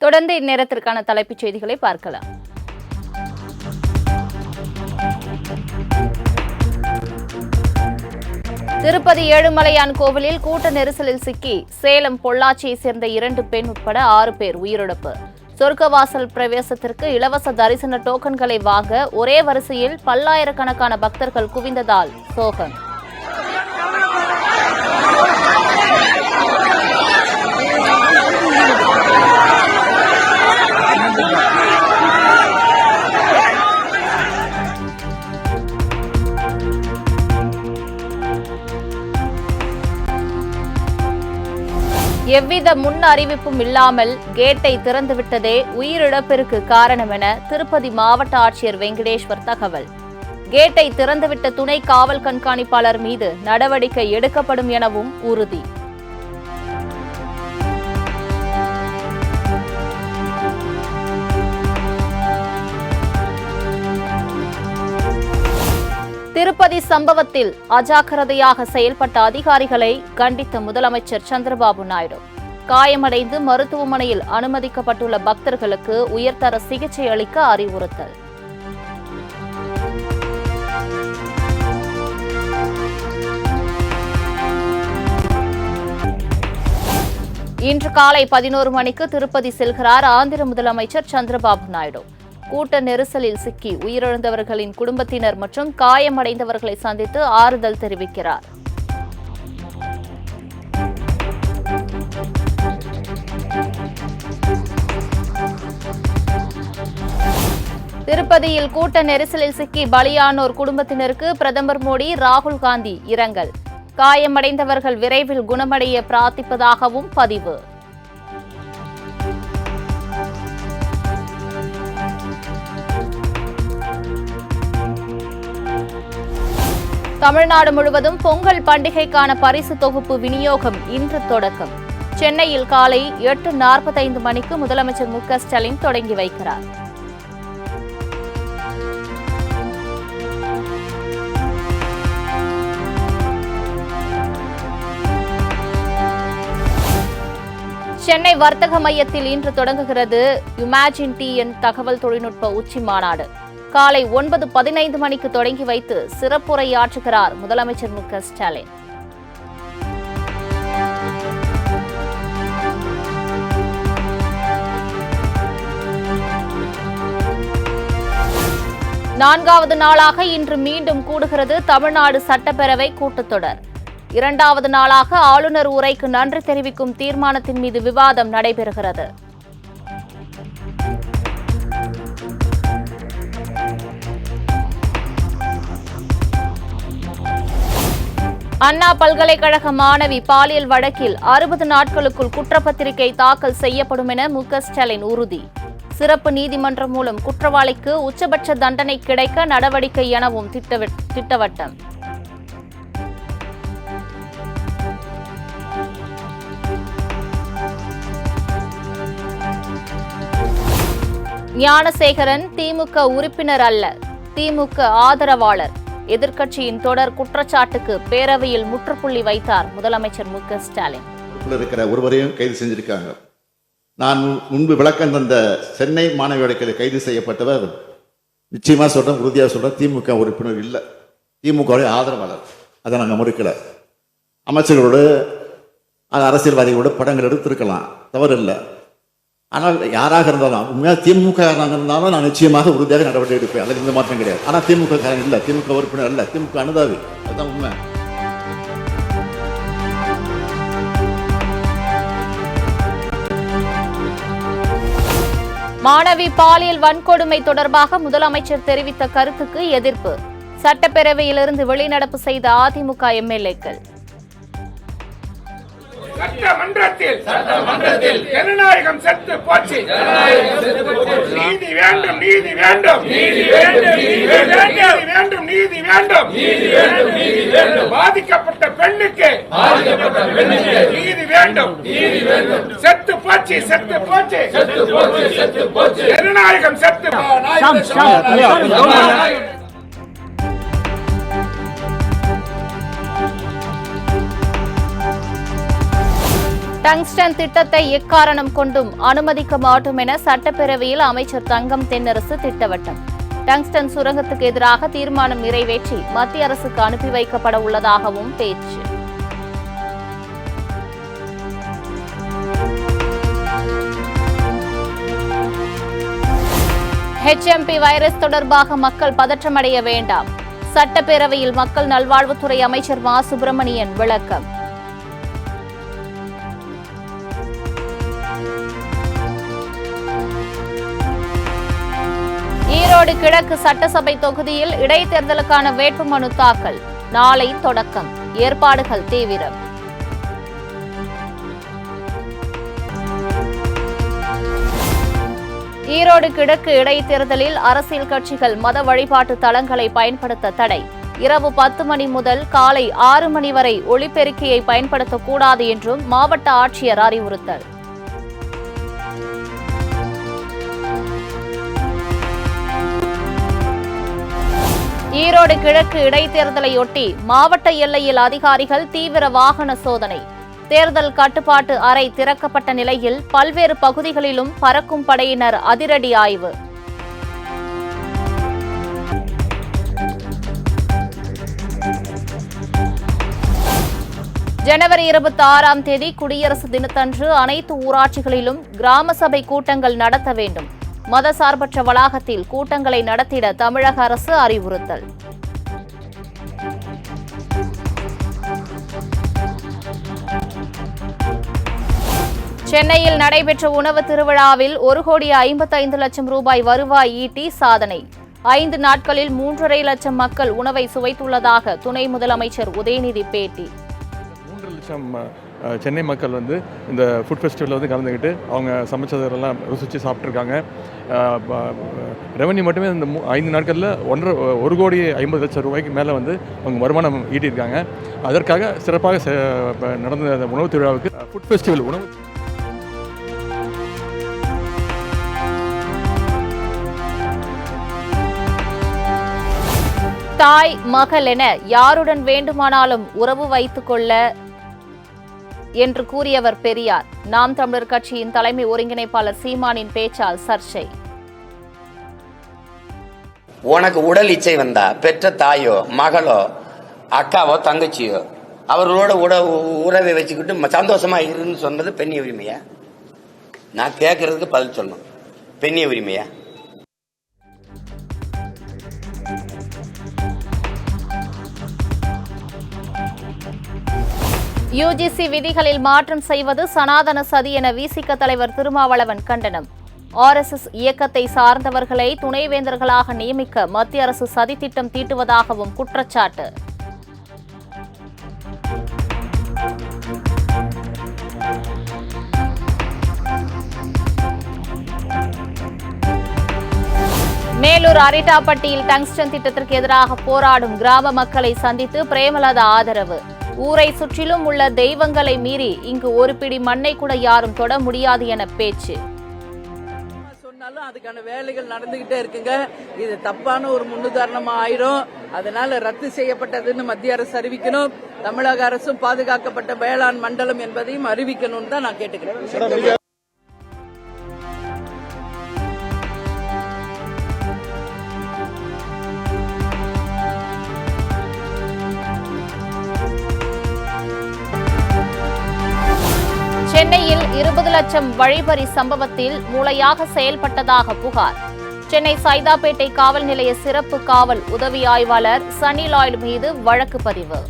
தொடர்ந்து இந்நேரத்திற்கான தலைப்புச் செய்திகளை பார்க்கலாம். திருப்பதி ஏழுமலையான் கோவிலில் கூட்ட நெரிசலில் சிக்கி சேலம் பொள்ளாச்சியை சேர்ந்த 2 பெண் உட்பட 6 பேர் உயிரிழப்பு. சொர்க்கவாசல் பிரவேசத்திற்கு இலவச தரிசன டோக்கன்களை வாங்க ஒரே வரிசையில் பல்லாயிரக்கணக்கான பக்தர்கள் குவிந்ததால் சோகம். எவ்வித முன் அறிவிப்பும் இல்லாமல் கேட்டை திறந்துவிட்டதே உயிரிழப்பிற்கு காரணம் என திருப்பதி மாவட்ட ஆட்சியர் வெங்கடேஸ்வர் தகவல். கேட்டை திறந்துவிட்ட துணை காவல் கண்காணிப்பாளர் மீது நடவடிக்கை எடுக்கப்படும் எனவும் உறுதி. திருப்பதி சம்பவத்தில் அஜாக்கிரதையாக செயல்பட்ட அதிகாரிகளை கண்டித்த முதலமைச்சர் சந்திரபாபு நாயுடு. காயமடைந்து மருத்துவமனையில் அனுமதிக்கப்பட்டுள்ள பக்தர்களுக்கு உயர்தர சிகிச்சை அளிக்க அறிவுறுத்தல். இன்று காலை 11 மணிக்கு திருப்பதி செல்கிறார் ஆந்திர முதலமைச்சர் சந்திரபாபு நாயுடு. கூட்ட நெரிசலில் சிக்கி உயிரிழந்தவர்களின் குடும்பத்தினர் மற்றும் காயமடைந்தவர்களை சந்தித்து ஆறுதல் தெரிவிக்கிறார். திருப்பதியில் கூட்ட நெரிசலில் சிக்கி பலியானோர் குடும்பத்தினருக்கு பிரதமர் மோடி, ராகுல் காந்தி இரங்கல். காயமடைந்தவர்கள் விரைவில் குணமடைய பிரார்த்திப்பதாகவும் பதிவு. தமிழ்நாடு முழுவதும் பொங்கல் பண்டிகைக்கான பரிசு தொகுப்பு விநியோகம் இன்று தொடக்கம். சென்னையில் காலை 8:45 மணிக்கு முதலமைச்சர் மு.க. ஸ்டாலின் தொடங்கி வைக்கிறார். சென்னை வர்த்தக மையத்தில் இன்று தொடங்குகிறது இமேஜின் டிஎன் தகவல் தொழில்நுட்ப உச்சி மாநாடு. காலை 9:15 மணிக்கு தொடங்கி வைத்து சிறப்புரையாற்றுகிறார் முதலமைச்சர் மு.க. ஸ்டாலின். நான்காவது நாளாக இன்று மீண்டும் கூடுகிறது தமிழ்நாடு சட்டப்பேரவை கூட்டத்தொடர். 2வது நாளாக ஆளுநர் உரைக்கு நன்றி தெரிவிக்கும் தீர்மானத்தின் மீது விவாதம் நடைபெறுகிறது. அண்ணா பல்கலைக்கழக மாணவி பாலியல் வழக்கில் 60 நாட்களுக்குள் குற்றப்பத்திரிகை தாக்கல் செய்யப்படும் என மு.க. ஸ்டாலின் உறுதி. சிறப்பு நீதிமன்றம் மூலம் குற்றவாளிக்கு உச்சபட்ச தண்டனை கிடைக்க நடவடிக்கை எனவும் திட்டவட்டம். ஞானசேகரன் திமுக உறுப்பினர் அல்ல, திமுக ஆதரவாளர். எதிர்க்கட்சியின் தொடர் குற்றச்சாட்டுக்கு பேரவையில் முற்றுப்புள்ளி வைத்தார் முதலமைச்சர் மு.க. ஸ்டாலின். இருக்கிற ஒருவரையும் கைது செஞ்சிருக்காங்க. நான் முன்பு விளக்கம் தந்த சென்னை மாணவி வழக்கில் கைது செய்யப்பட்டவர் நிச்சயமா சொல்றேன், உறுதியாக சொல்றேன், திமுக உறுப்பினர் இல்லை, திமுக ஆதரவாளர். அதை நாங்கள் மறுக்கல. அமைச்சர்களோடு அரசியல்வாதிகளோட படங்கள் எடுத்திருக்கலாம், தவறு இல்லை. ஆனால் யாராக இருந்தாலும் உண்மையாக திமுக இருந்தாலும் நான் நிச்சயமாக உறுதியாக நடவடிக்கை எடுப்பேன். அதில் எந்த மாற்றம் கிடையாது. ஆனால் திமுக காரன் இல்லை, திமுக உறுப்பினர் அல்ல, திமுக அனுதாவி. அதுதான் உண்மை. மாணவி பாலியல் வன்கொடுமை தொடர்பாக முதலமைச்சர் தெரிவித்த கருத்துக்கு எதிர்ப்பு. சட்டப்பேரவையிலிருந்து வெளிநடப்பு செய்த அதிமுக எம்எல்ஏக்கள். சட்டமன்றத்தில் ஜனநாயகம் செத்து போச்சு. நீதி வேண்டும், நீதி வேண்டும், நீதி வேண்டும், நீதி வேண்டும், நீதி வேண்டும். பாதிக்கப்பட்ட பெண்ணுக்கு நீதி வேண்டும், செத்து போச்சு, செத்து போச்சு, ஜனநாயகம் செத்து. டங்ஸ்டன் திட்டத்தை எக்காரணம் கொண்டும் அனுமதிக்க மாட்டோம் என சட்டப்பேரவையில் அமைச்சர் தங்கம் தென்னரசு திட்டவட்டம். டங்ஸ்டன் சுரங்கத்துக்கு எதிராக தீர்மானம் நிறைவேற்றி மத்திய அரசுக்கு அனுப்பி வைக்கப்பட உள்ளதாகவும் பேச்சு. HMP வைரஸ் தொடர்பாக மக்கள் பதற்றமடைய வேண்டாம். சட்டப்பேரவையில் மக்கள் நல்வாழ்வுத்துறை அமைச்சர் மா சுப்பிரமணியன் விளக்கம். ஈரோடு கிழக்கு சட்டசபை தொகுதியில் இடைத்தேர்தலுக்கான வேட்புமனு தாக்கல் நாளை தொடக்கம். ஏற்பாடுகள் தீவிரம். ஈரோடு கிழக்கு இடைத்தேர்தலில் அரசியல் கட்சிகள் மத வழிபாட்டு தளங்களை பயன்படுத்த தடை. இரவு 10 மணி முதல் காலை 6 மணி வரை ஒலிபெருக்கியை பயன்படுத்தக்கூடாது என்றும் மாவட்ட ஆட்சியர் அறிவுறுத்தல். ஈரோடு கிழக்கு இடைத்தேர்தலையொட்டி மாவட்ட எல்லையில் அதிகாரிகள் தீவிர வாகன சோதனை. தேர்தல் கட்டுப்பாட்டு அறை திறக்கப்பட்ட நிலையில் பல்வேறு பகுதிகளிலும் பறக்கும் படையினர் அதிரடி ஆய்வு. ஜனவரி 26ஆம் தேதி குடியரசு தினத்தன்று அனைத்து ஊராட்சிகளிலும் கிராம சபை கூட்டங்கள் நடத்த வேண்டும். மதசார்பற்ற வளாகத்தில் கூட்டங்களை நடத்திட தமிழக அரசு அறிவுறுத்தல். சென்னையில் நடைபெற்ற உணவு திருவிழாவில் 1,55,00,000 ரூபாய் வருவாய் ஈட்டி சாதனை. 5 நாட்களில் 3,50,000 லட்சம் மக்கள் உணவை சுவைத்துள்ளதாக துணை முதலமைச்சர் உதயநிதி பேட்டி. 3 லட்சம் சென்னை மக்கள் இந்த ஃபுட் ஃபெஸ்டிவலில் கலந்துக்கிட்டு அவங்க சமைச்சதெல்லாம் ருசித்து சாப்பிட்ருக்காங்க. ரெவன்யூ மட்டுமே இந்த 5 நாட்களில் 1,50,00,000 ரூபாய்க்கு மேலே அவங்க வருமானம் ஈட்டியிருக்காங்க. அதற்காக சிறப்பாக நடந்த அந்த உணவு திருவிழாவுக்கு ஃபுட் ஃபெஸ்டிவல் உணவு தாய் மகள் என யாருடன் வேண்டுமானாலும் உறவு வைத்துக் கொள்ள என்று கூறியவர் பெரியார். நாம் தமிழர் கட்சியின் தலைமை ஒருங்கிணைப்பாளர் சீமானின் பேச்சால் சர்ச்சை. உனக்கு உடல் இச்சை வந்தா பெற்ற தாயோ மகளோ அக்காவோ தங்கச்சியோ அவர்களோட உறவை வச்சுக்கிட்டு சந்தோஷமா இருன்னு சொன்னது பெண்ணிய உரிமையா? நான் கேட்கறதுக்கு பதில் சொல்லணும். பெண்ணிய உரிமையா? UGC விதிகளில் மாற்றம் செய்வது சனாதன சதி என விசிக தலைவர் திருமாவளவன் கண்டனம். RSS இயக்கத்தை சார்ந்தவர்களை துணைவேந்தர்களாக நியமிக்க மத்திய அரசு சதித்திட்டம் தீட்டுவதாகவும் குற்றச்சாட்டு. மேலூர் அரிட்டாப்பட்டியில் டங்ஸ்டன் திட்டத்திற்கு எதிராக போராடும் கிராம மக்களை சந்தித்து பிரேமலதா ஆதரவு. ஊரை சுற்றிலும் உள்ள தெய்வங்களை மீறி இங்கு ஒரு பிடி மண்ணை கூட யாரும் தொட முடியாது என பேச்சு. சொன்னாலும் அதுக்கான வேலைகள் நடந்துகிட்டே இருக்குங்க. இது தப்பான ஒரு முன்னுதாரணமா ஆயிரும். அதனால ரத்து செய்யப்பட்டதுன்னு மத்திய அரசு அறிவிக்கணும். தமிழக அரசும் பாதுகாக்கப்பட்ட வேளாண் மண்டலம் என்பதையும் அறிவிக்கணும்னு தான் நான் கேட்டுக்கிறேன். சென்னையில் 20 லட்சம் வழிப்பறி சம்பவத்தில் மூளையாக செயல்பட்டதாக புகார். சென்னை சைதாப்பேட்டை காவல் நிலைய சிறப்பு காவல் உதவி ஆய்வாளர் சன்னி லாய்டு மீது வழக்கு பதிவு.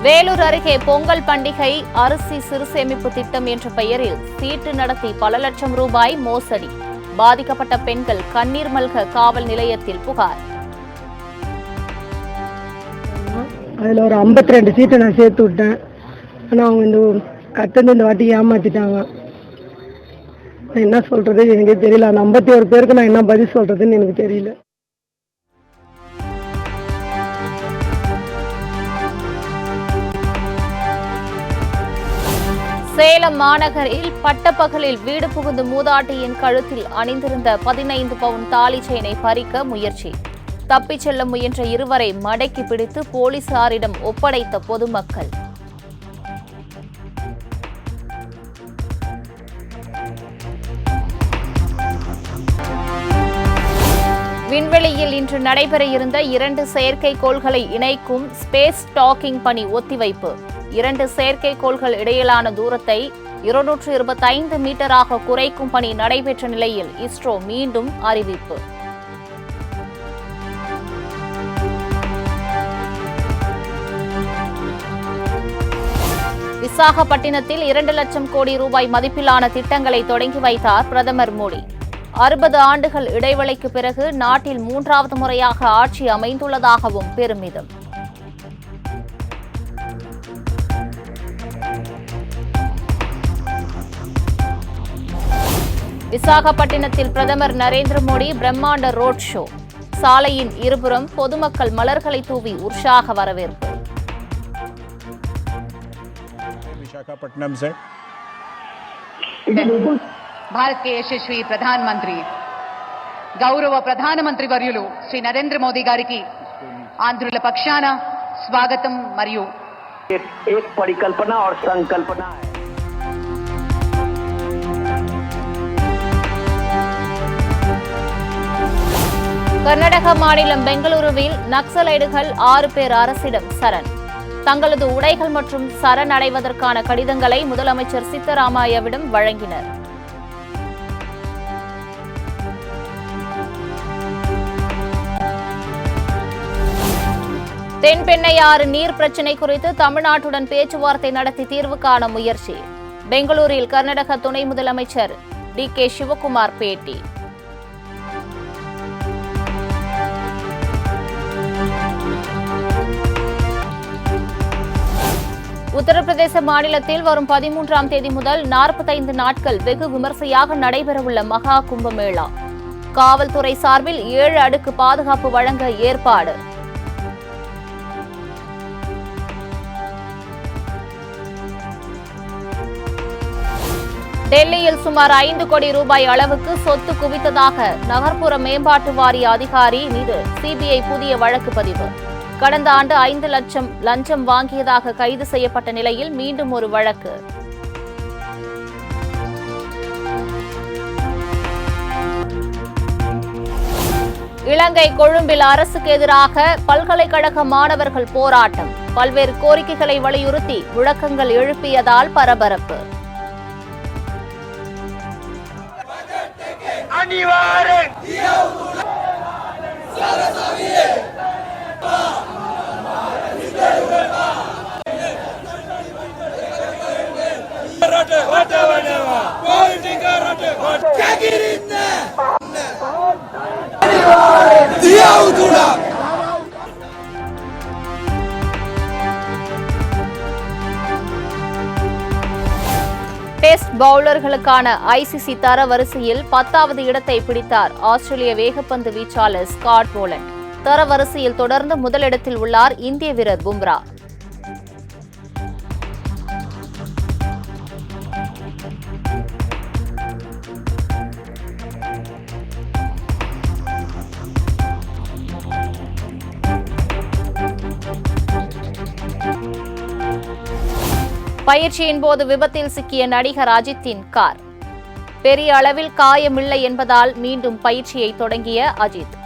வேலூர் அருகே பொங்கல் பண்டிகை அரிசி சிறு சேமிப்பு திட்டம் என்ற பெயரில் சீட்டு நடத்தி பல லட்சம் ரூபாய் மோசடி. பாதிக்கப்பட்ட பெண்கள் கண்ணீர் மல்க காவல் நிலையத்தில் புகார். அதில் ஒரு 52 சீட்டை நான் சேர்த்து விட்டேன். ஆனால் அவங்க இந்த வாட்டி ஏமாத்திட்டாங்க. நான் என்ன சொல்றது எனக்கு தெரியல. அந்த 51 பேருக்கு நான் என்ன பதில் சொல்றதுன்னு எனக்கு தெரியல. சேலம் மாநகரில் பட்டப்பகலில் வீடு புகுந்து மூதாட்டியின் கழுத்தில் அணிந்திருந்த 15 பவுன் தாலி செயினை பறிக்க முயற்சி. தப்பிச் செல்ல முயன்ற இருவரை மடக்கி பிடித்து போலீசாரிடம் ஒப்படைத்த பொதுமக்கள். விண்வெளியில் இன்று நடைபெற இருந்த 2 செயற்கைக்கோள்களை இணைக்கும் ஸ்பேஸ் டாக்கிங் பணி ஒத்திவைப்பு. 2 செயற்கைக்கோள்கள் இடையிலான தூரத்தை 225 மீட்டராக குறைக்கும் பணி நடைபெற்ற நிலையில் இஸ்ரோ மீண்டும் அறிவிப்பு. விசாகப்பட்டினத்தில் 2 லட்சம் கோடி ரூபாய் மதிப்பிலான திட்டங்களை தொடங்கி வைத்தார் பிரதமர் மோடி. 60 ஆண்டுகள் இடைவெளிக்கு பிறகு நாட்டில் 3வது முறையாக ஆட்சி அமைந்துள்ளதாகவும் பெருமிதம். விசாகப்பட்டினத்தில் பிரதமர் நரேந்திர மோடி பிரம்மாண்ட ரோட் ஷோ. சாலையின் இருபுறம் பொதுமக்கள் மலர்களை தூவி உற்சாக வரவேற்பு. विशाखापट्टनम से भारत के यशस्वी प्रधानमंत्री गौरव प्रधानमंत्री वर्युलु श्री नरेंद्र मोदी गारिकी आंध्रुल पक्षान स्वागतम मरियु एक परिकल्पना और संकल्पना है. கர்நாடக மாநிலம் பெங்களூருவில் நக்சலைடுகள் 6 பேர் அரசிடம் சரண். தங்களது உடைகள் மற்றும் சரணடைவதற்கான கடிதங்களை முதலமைச்சர் சித்தராமையாவிடம் வழங்கினர். தென்பெண்ணையாறு நீர் பிரச்சினை குறித்து தமிழ்நாட்டுடன் பேச்சுவார்த்தை நடத்தி தீர்வு காண முயற்சி. பெங்களூரில் கர்நாடக துணை முதலமைச்சர் டி.கே. சிவக்குமார் பேட்டி. உத்தரப்பிரதேச மாநிலத்தில் வரும் 13ஆம் தேதி முதல் 45 நாட்கள் வெகு விமர்சையாக நடைபெறவுள்ள மகா கும்பமேளா. காவல்துறை சார்பில் 7 அடுக்கு பாதுகாப்பு வழங்க ஏற்பாடு. டெல்லியில் சுமார் 5 கோடி ரூபாய் அளவுக்கு சொத்து குவித்ததாக நகர்ப்புற மேம்பாட்டு வாரிய அதிகாரி மீது சிபிஐ புதிய வழக்கு பதிவு. கடந்த ஆண்டு 5 லட்சம் லஞ்சம் வாங்கியதாக கைது செய்யப்பட்ட நிலையில் மீண்டும் ஒரு வழக்கு. இலங்கை கொழும்பில் அரசுக்கு எதிராக பல்கலைக்கழக மாணவர்கள் போராட்டம். பல்வேறு கோரிக்கைகளை வலியுறுத்தி முழக்கங்கள் எழுப்பியதால் பரபரப்பு. டெஸ்ட் பவுலர்களுக்கான ஐசிசி தர வரிசையில் 10வது இடத்தை பிடித்தார் ஆஸ்திரேலிய வேகப்பந்து வீச்சாளர் ஸ்காட் போலண்ட். தர வரிசையில் தொடர்ந்து முதலிடத்தில் உள்ளார் இந்திய வீரர் பும்ரா. பயிற்சியின் போது விபத்தில் சிக்கிய நடிகர் அஜித்தின் கார். பெரிய அளவில் காயமில்லை என்பதால் மீண்டும் பயிற்சியை தொடங்கிய அஜித்.